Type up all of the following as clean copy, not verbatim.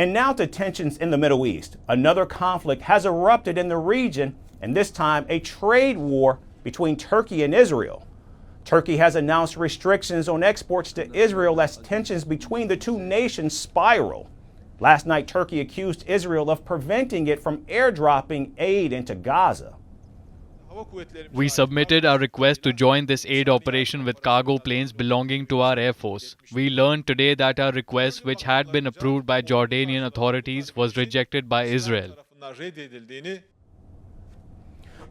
And now to tensions in the Middle East. Another conflict has erupted in the region, and this time a trade war between Turkey and Israel. Turkey has announced restrictions on exports to Israel as tensions between the two nations spiral. Last night, Turkey accused Israel of preventing it from airdropping aid into Gaza. We submitted our request to join this aid operation with cargo planes belonging to our Air Force. We learned today that our request, which had been approved by Jordanian authorities, was rejected by Israel.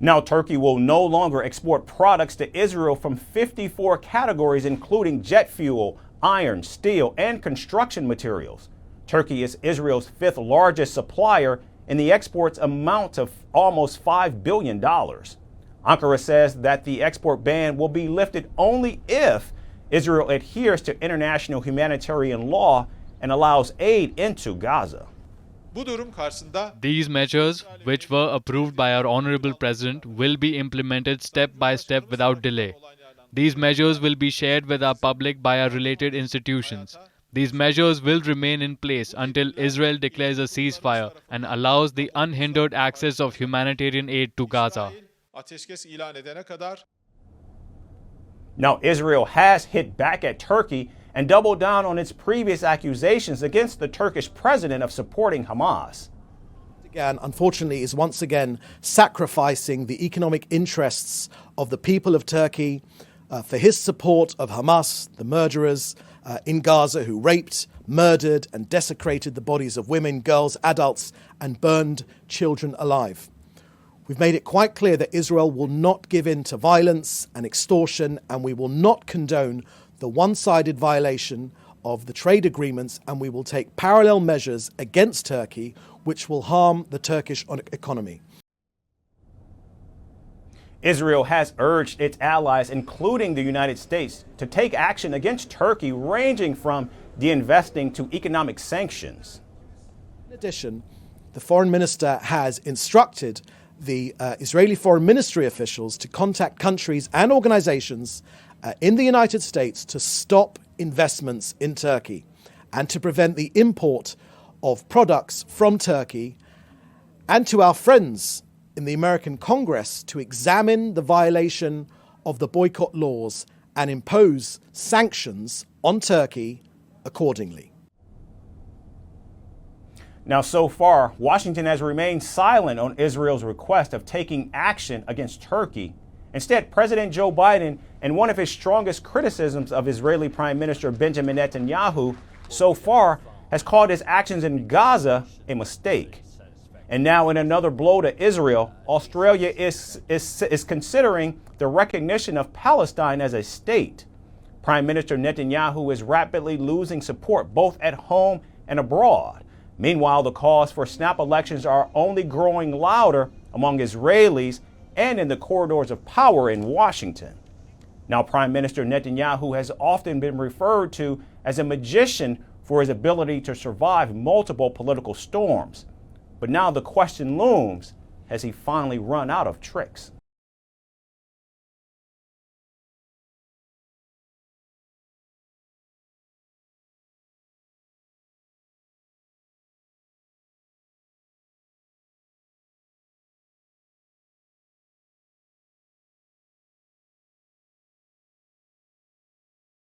Now, Turkey will no longer export products to Israel from 54 categories, including jet fuel, iron, steel, and construction materials. Turkey is Israel's fifth largest supplier, and the exports amount to almost $5 billion. Ankara says that the export ban will be lifted only if Israel adheres to international humanitarian law and allows aid into Gaza. These measures, which were approved by our Honorable President, will be implemented step by step without delay. These measures will be shared with our public by our related institutions. These measures will remain in place until Israel declares a ceasefire and allows the unhindered access of humanitarian aid to Gaza. Now, Israel has hit back at Turkey and doubled down on its previous accusations against the Turkish president of supporting Hamas. Unfortunately, is once again sacrificing the economic interests of the people of Turkey for his support of Hamas, the murderers in Gaza who raped, murdered and desecrated the bodies of women, girls, adults and burned children alive. We've made it quite clear that Israel will not give in to violence and extortion, and we will not condone the one-sided violation of the trade agreements, and we will take parallel measures against Turkey which will harm the Turkish economy. Israel has urged its allies, including the United States, to take action against Turkey, ranging from de-investing to economic sanctions. In addition, the foreign minister has instructed the Israeli foreign ministry officials to contact countries and organizations in the United States to stop investments in Turkey and to prevent the import of products from Turkey, and to our friends in the American Congress to examine the violation of the boycott laws and impose sanctions on Turkey accordingly. Now, so far, Washington has remained silent on Israel's request of taking action against Turkey. Instead, President Joe Biden, and one of his strongest criticisms of Israeli Prime Minister Benjamin Netanyahu so far, has called his actions in Gaza a mistake. And now, in another blow to Israel, Australia is considering the recognition of Palestine as a state. Prime Minister Netanyahu is rapidly losing support both at home and abroad. Meanwhile, the calls for snap elections are only growing louder among Israelis and in the corridors of power in Washington. Now, Prime Minister Netanyahu has often been referred to as a magician for his ability to survive multiple political storms. But now the question looms, has he finally run out of tricks?